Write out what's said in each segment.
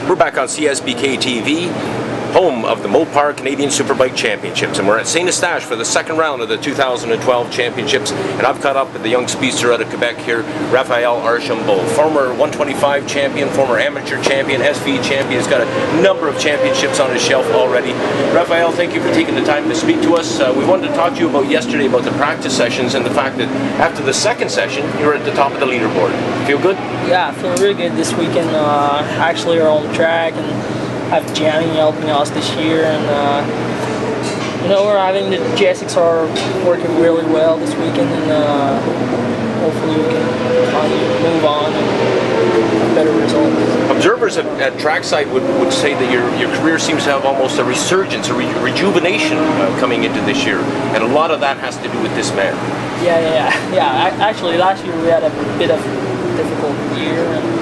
We're back on CSBK TV, home of the Mopar Canadian Superbike Championships, and we're at St. Eustache for the second round of the 2012 championships. And I've caught up with the young speedster out of Quebec here, Raphael Archambault, former 125 champion, former amateur champion, SV champion. He's got a number of championships on his shelf already. Raphael, thank you for taking the time to speak to us. We wanted to talk to you about yesterday about the practice sessions and the fact that after the second session, you were at the top of the leaderboard. Feel good? Yeah, I feel really good this weekend. Actually, we're on the track and have Gianni helping us this year, and you know, we're having the GSX are working really well this weekend, and hopefully we can finally move on and have better results. Observers at trackside would say that your career seems to have almost a resurgence, a rejuvenation coming into this year, and a lot of that has to do with this man. Yeah. Actually, last year we had a bit of a difficult year, and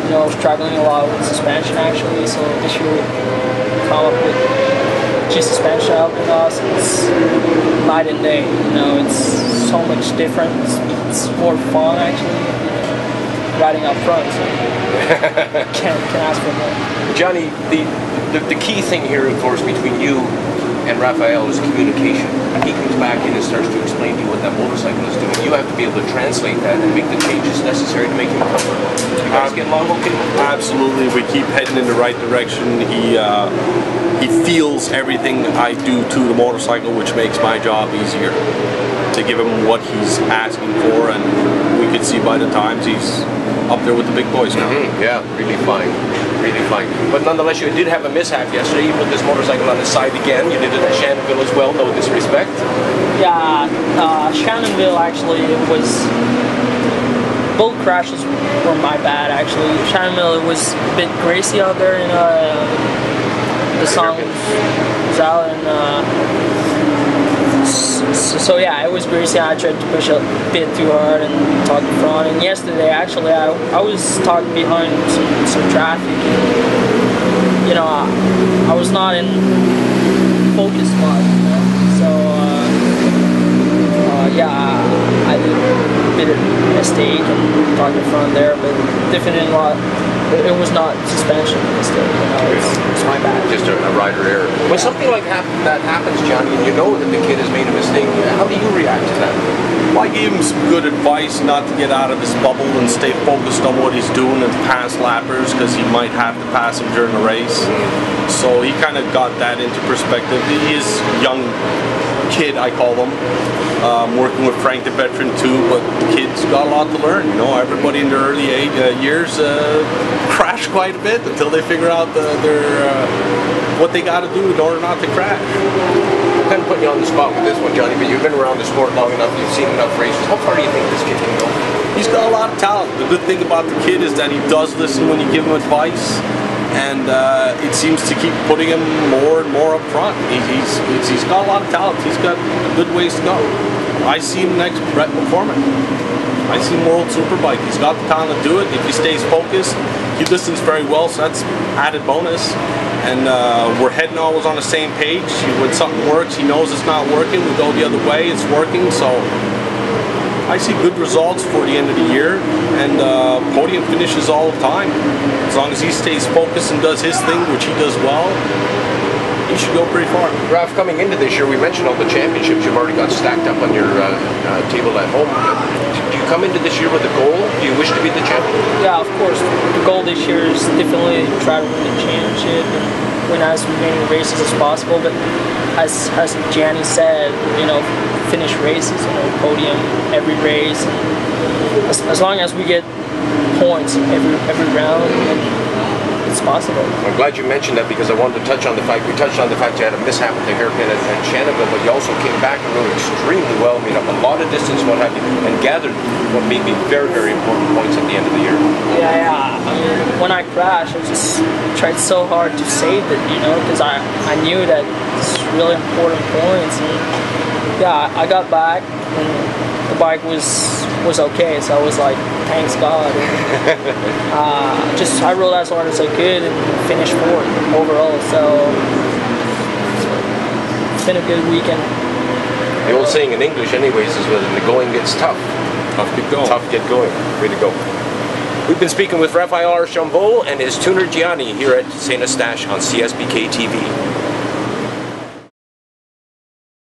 you know, struggling a lot with suspension actually, so this year we come up with G-suspension helping us. It's night and day, you know, it's so much different. It's more fun actually, riding up front, so can't ask for more. Gianni, the key thing here, of course, between you and Raphael is communication. He comes back in and starts to explain to you what that motorcycle is doing. You have to be able to translate that and make the changes necessary to make him comfortable. You guys get along okay? Absolutely. We keep heading in the right direction. He feels everything I do to the motorcycle, which makes my job easier. To give him what he's asking for, and we can see by the times he's up there with the big boys now. Yeah, really fine. Really fine. But nonetheless, you did have a mishap yesterday. You put this motorcycle on the side again. You did it at Shannonville as well, no disrespect. Yeah, Shannonville actually was... Both crashes were my bad actually. Shannonville was a bit greasy out there, and the sun was out, and so yeah, it was greasy. I tried to push a bit too hard and talk in front. And yesterday, actually, I was stuck behind some traffic. You know, I was not in focus much. You know? So yeah, I did a bit of a mistake and talked in front there, but definitely not. It was not suspension mistake, you know, it's my bad. Just a rider error. When something like that happens, Gianni, and you know that the kid has made a mistake, how do you react to that? Well, I gave him some good advice not to get out of his bubble and stay focused on what he's doing and pass lappers, because he might have to pass him during the race. So he kind of got that into perspective. He is young kid, I call him. Working with Frank, the veteran too, but the kid's got a lot to learn. You know, everybody in their early years crash quite a bit until they figure out what they got to do in order not to crash. I'm kind of putting you on the spot with this one, Gianni, but you've been around the sport long enough, you've seen enough races. How far do you think this kid can go? He's got a lot of talent. The good thing about the kid is that he does listen when you give him advice, and it seems to keep putting him more and more up front. He's got a lot of talent. He's got a good ways to go. I see him next Brett McCormick. I see him World Superbike. He's got the talent to do it. If he stays focused, he listens very well, so that's added bonus. And we're heading always on the same page. When something works, he knows it's not working. We go the other way, it's working. So I see good results for the end of the year, and podium finishes all the time. As long as he stays focused and does his thing, which he does well, he should go pretty far. Raph, coming into this year, we mentioned all the championships you've already got stacked up on your table at home. Do you come into this year with a goal? Do you wish to be the champion? Yeah, of course. The goal this year is definitely to try to win the championship and win as many races as possible. But as Gianni said, you know, finish races, you know, podium every race. And as long as we get points every round, it's possible. I'm glad you mentioned that, because I wanted to touch on the fact, we touched on the fact you had a mishap with the hairpin at Shannonville, but you also came back and rode extremely well, made up a lot of distance, what have you, and gathered what may be very, very important points at the end of the year. Yeah. I mean, when I crashed, I just tried so hard to save it, you know, because I knew that it's really important points. And yeah, I got back, and the bike was okay, so I was like, thanks God. I rode as hard as I could and finished fourth overall, so it's been a good weekend. The old saying in English anyways is when the going gets tough. Tough get going. Tough get going. Way to go. We've been speaking with Raphael Archambault and his tuner Gianni here at St. Eustache on CSBK TV.